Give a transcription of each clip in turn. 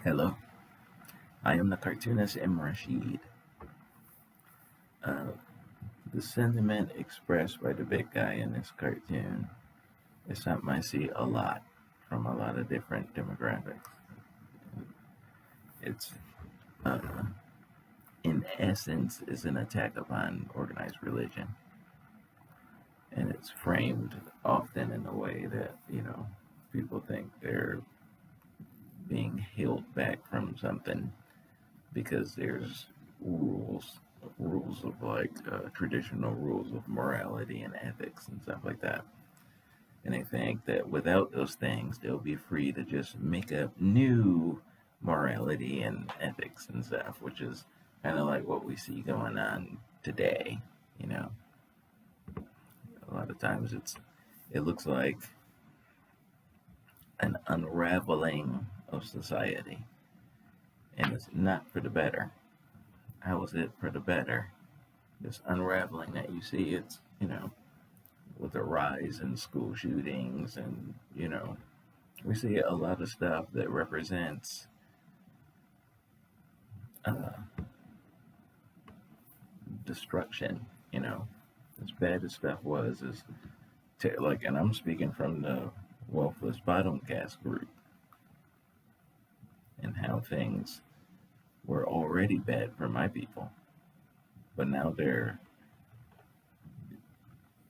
Hello, I am the cartoonist M. Rashid. Uh, the sentiment expressed by the big guy in this cartoon is something I see a lot from a lot of different demographics. It's, uh, in essence, is an attack upon organized religion, and it's framed often in a way that people think they're being held back from something because there's rules rules of traditional rules of morality and ethics and stuff like that. And they think that without those things they'll be free to just make up new morality and ethics and stuff, which is kind of like what we see going on today. you know a lot of times it looks like an unraveling of society, and it's not for the better. How is it for the better? This unraveling that you see, it's, with the rise in school shootings, and, we see a lot of stuff that represents uh, destruction. As bad as stuff was, and I'm speaking from the Wealthless Bottom Cast group, and how things were already bad for my people, but now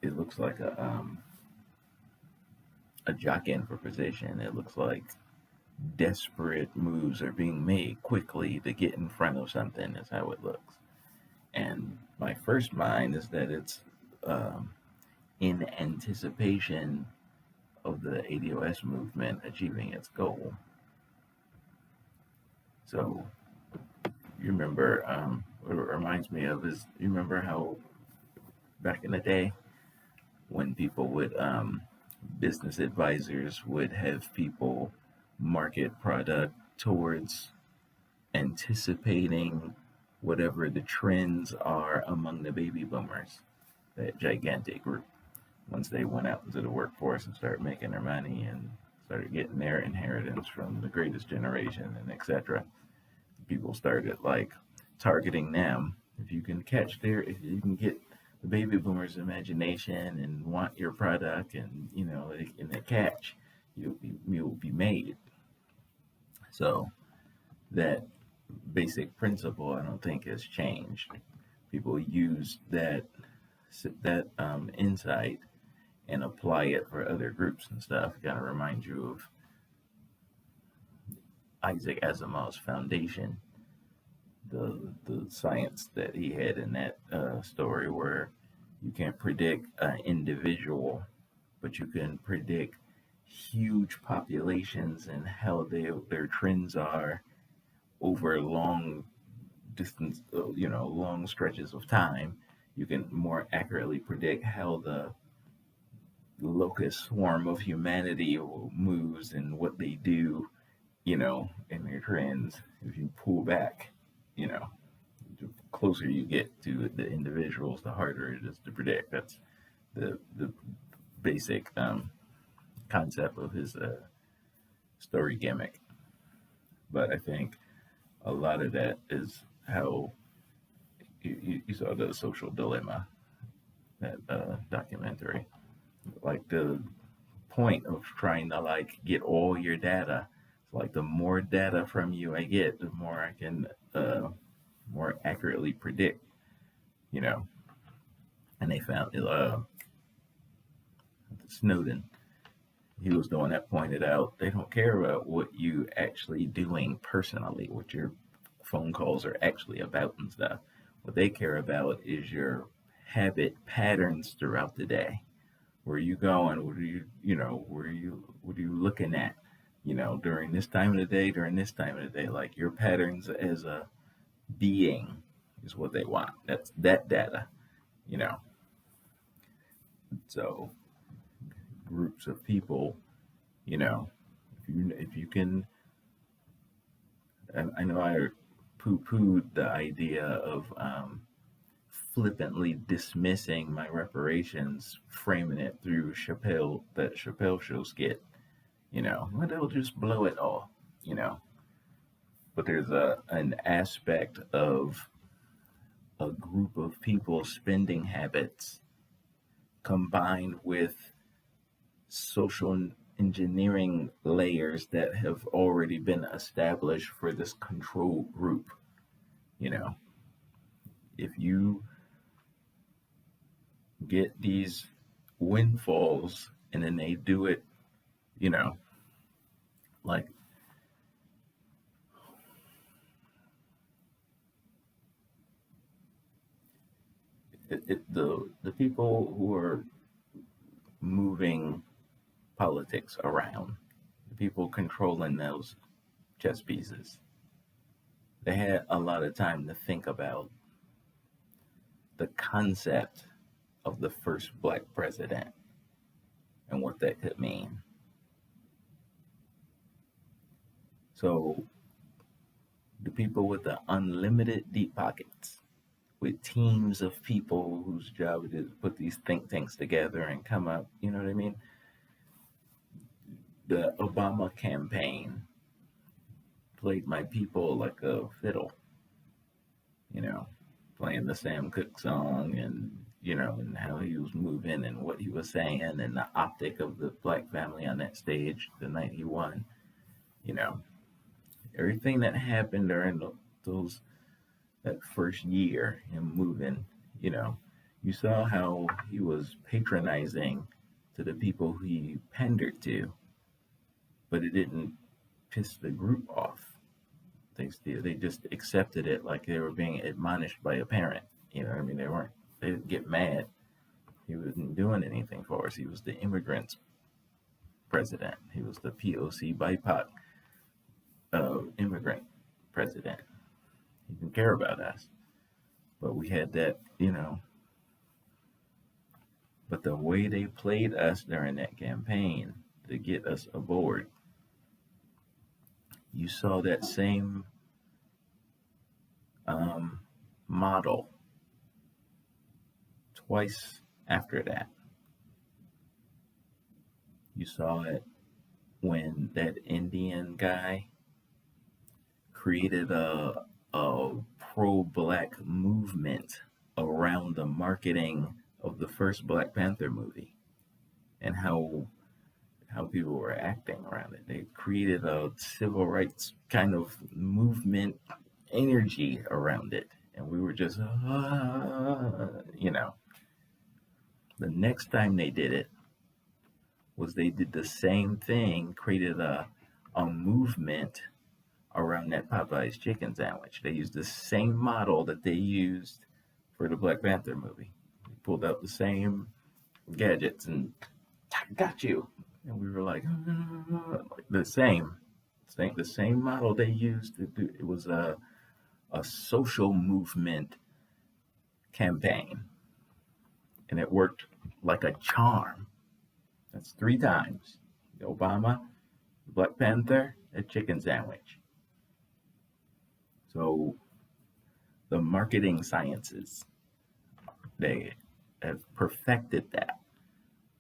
it looks like a jockeying for position. It looks like desperate moves are being made quickly to get in front of something, is how it looks. And my first mind is that it's in anticipation of the ADOS movement achieving its goal. So you remember, what it reminds me of is, you remember how back in the day when people would, business advisors would have people market product towards anticipating whatever the trends are among the baby boomers, that gigantic group. Once they went out into the workforce and started making their money and started getting their inheritance from the greatest generation and etc., people started targeting them. If you can get the baby boomers' imagination and want your product, and in the catch, you'll be made. So that basic principle, I don't think, has changed. People use that insight and apply it for other groups and stuff. Kind of remind you of Isaac Asimov's foundation, the science that he had in that story, where you can't predict an individual, but you can predict huge populations and how their trends are over long distance, long stretches of time. You can more accurately predict how the locust swarm of humanity moves and what they do, in their trends. If you pull back, the closer you get to the individuals, the harder it is to predict. That's the basic concept of his story gimmick. But I think a lot of that is how you saw the Social Dilemma, that documentary. Like, the point of trying to get all your data, it's the more data from you I get, the more I can more accurately predict. And they found Snowden, he was the one that pointed out they don't care about what you actually doing personally, what your phone calls are actually about and stuff. What they care about is your habit patterns throughout the day. Where are you going? What are what are you looking at? During this time of the day, like your patterns as a being is what they want. That's that data, you know. So groups of people, if you can, I know I poo-pooed the idea of flippantly dismissing my reparations, framing it through Chappelle show skit, well, they'll just blow it all, but there's an aspect of a group of people's spending habits combined with social engineering layers that have already been established for this control group. You know, if you get these windfalls and then they do it, you know, like the people who are moving politics around, the people controlling those chess pieces, they had a lot of time to think about the concept of the first black president and what that could mean. So the people with the unlimited deep pockets, with teams of people whose job it is to put these think tanks together and come up, you know what I mean? The Obama campaign played my people like a fiddle, you know, playing the Sam Cooke song and, you know, and how he was moving and what he was saying and the optic of the black family on that stage the night he won, you know, everything that happened during those that first year, him moving, you know, you saw how he was patronizing to the who he pandered to, but it didn't piss the group off. They just accepted it like they were being admonished by a parent. You know what I mean? They didn't get mad. He wasn't doing anything for us. He was the immigrants president. He was the POC BIPOC immigrant president. He didn't care about us. But we had that, you know. But the way they played us during that campaign to get us aboard, you saw that same model twice after that. You saw it when that Indian guy created a pro-black movement around the marketing of the first Black Panther movie and how people were acting around it. They created a civil rights kind of movement energy around it, and we were just you know. The next time they did it was they did the same thing, created a movement around that Popeye's chicken sandwich. They used the same model that they used for the Black Panther movie. They pulled out the same gadgets and got you. And we were like the same model they used. It was a social movement campaign, and it worked like a charm. That's 3 times: Obama, Black Panther, a chicken sandwich. So the marketing sciences, they have perfected that.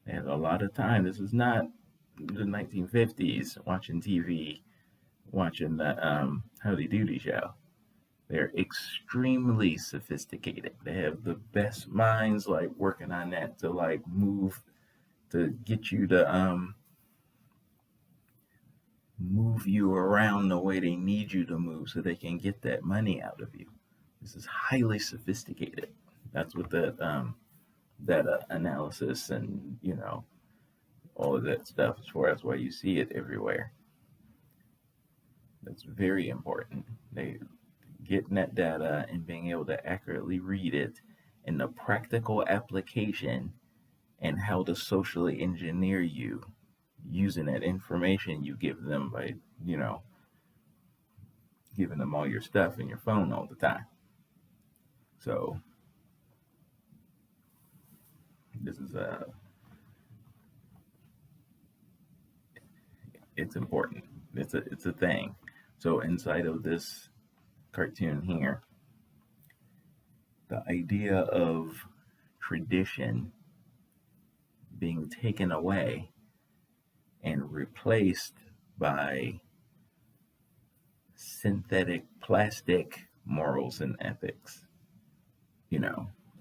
They had a lot of time. This is not the 1950s watching TV, watching the Howdy Doody show. They're extremely sophisticated. They have the best minds, like working on that to like move, to get you to move you around the way they need you to move so they can get that money out of you. This is highly sophisticated. That's what that data analysis and, you know, all of that stuff, as far as why you see it everywhere. That's very important. They getting that data and being able to accurately read it, and the practical application and how to socially engineer you using that information you give them by, you know, giving them all your stuff in your phone all the time. So this is it's important. It's a thing. So inside of this cartoon here, the idea of tradition being taken away and replaced by synthetic plastic morals and ethics,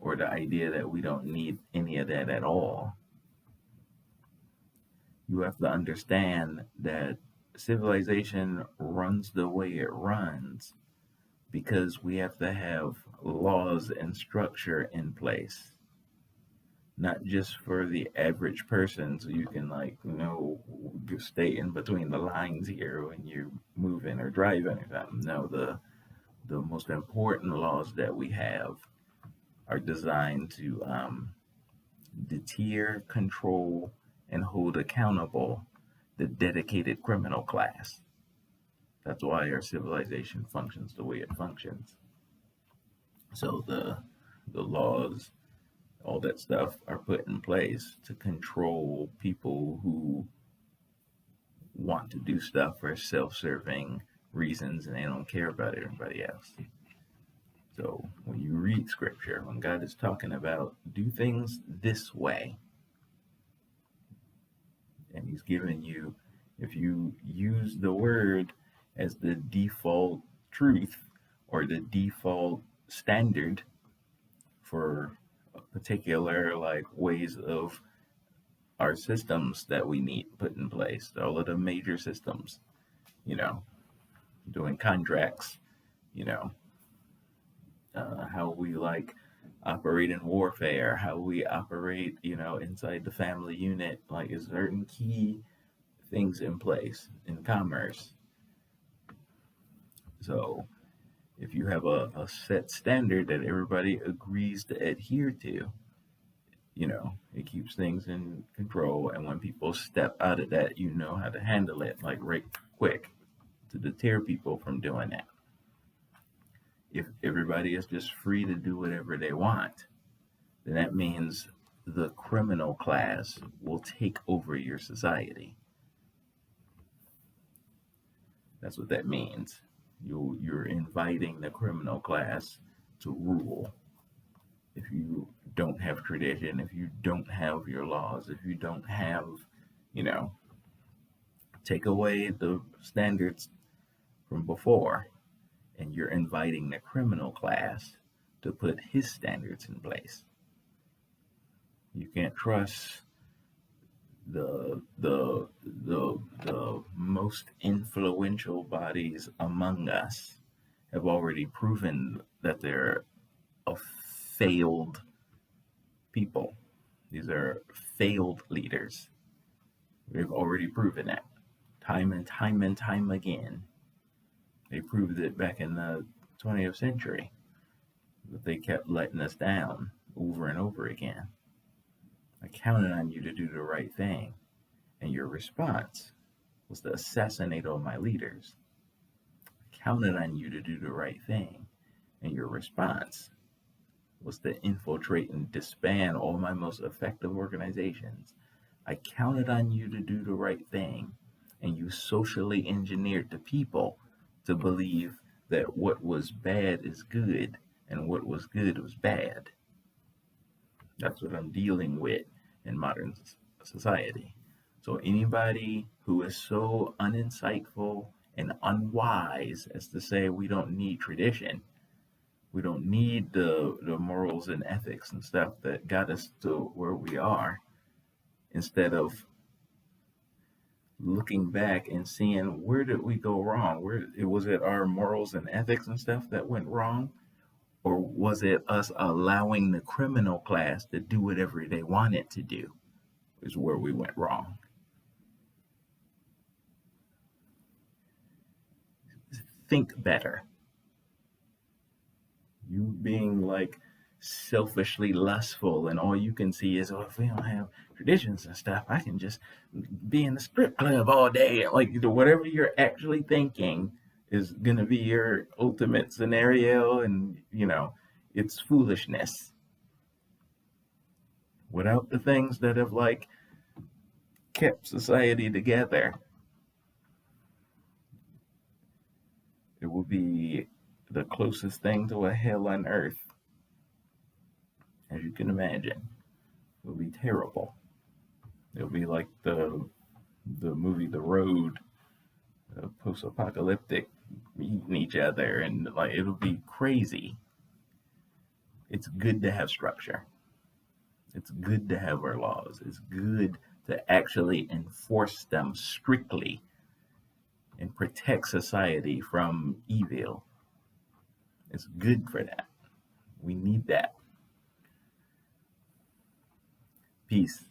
or the idea that we don't need any of that at all. You have to understand that civilization runs the way it runs because we have to have laws and structure in place, not just for the average person, so you can stay in between the lines here when you're moving or driving or something. No, the most important laws that we have are designed to deter, control, and hold accountable the dedicated criminal class. That's why our civilization functions the way it functions. So the laws, all that stuff are put in place to control people who want to do stuff for self-serving reasons and they don't care about everybody else. So when you read scripture, when God is talking about do things this way, and he's giving you, if you use the word as the default truth or the default standard for particular ways of our systems that we need put in place, all of the major systems, doing contracts, how we operate in warfare, how we operate, inside the family unit, is certain key things in place in commerce. So if you have a set standard that everybody agrees to adhere to, it keeps things in control. And when people step out of that, you know how to handle it right quick to deter people from doing that. If everybody is just free to do whatever they want, then that means the criminal class will take over your society. That's what that means. You're inviting the criminal class to rule. If you don't have tradition, if you don't have your laws, if you don't have, take away the standards from before, and you're inviting the criminal class to put his standards in place. You can't trust the most influential bodies among us have already proven that they're a failed people. These are failed leaders. They've already proven that time and time and time again. They proved it back in the 20th century, but they kept letting us down over and over again. I counted on you to do the right thing, and your response was to assassinate all my leaders. I counted on you to do the right thing, and your response was to infiltrate and disband all my most effective organizations. I counted on you to do the right thing, and you socially engineered the people to believe that what was bad is good and what was good was bad. That's what I'm dealing with in modern society. So anybody who is so uninsightful and unwise as to say we don't need tradition, we don't need the morals and ethics and stuff that got us to where we are, instead of looking back and seeing where did we go wrong? Was it our morals and ethics and stuff that went wrong? Or was it us allowing the criminal class to do whatever they wanted to do is where we went wrong? Think better. You being selfishly lustful and all you can see is, if we don't have traditions and stuff, I can just be in the strip club all day. Whatever you're actually thinking is going to be your ultimate scenario, and it's foolishness. Without the things that have kept society together, it will be the closest thing to a hell on earth, as you can imagine. It will be terrible. It'll be like the movie The Road, post-apocalyptic, eating each other, and like it'll be crazy. It's good to have structure. It's good to have our laws. It's good to actually enforce them strictly and protect society from evil. It's good for that. We need that. Peace.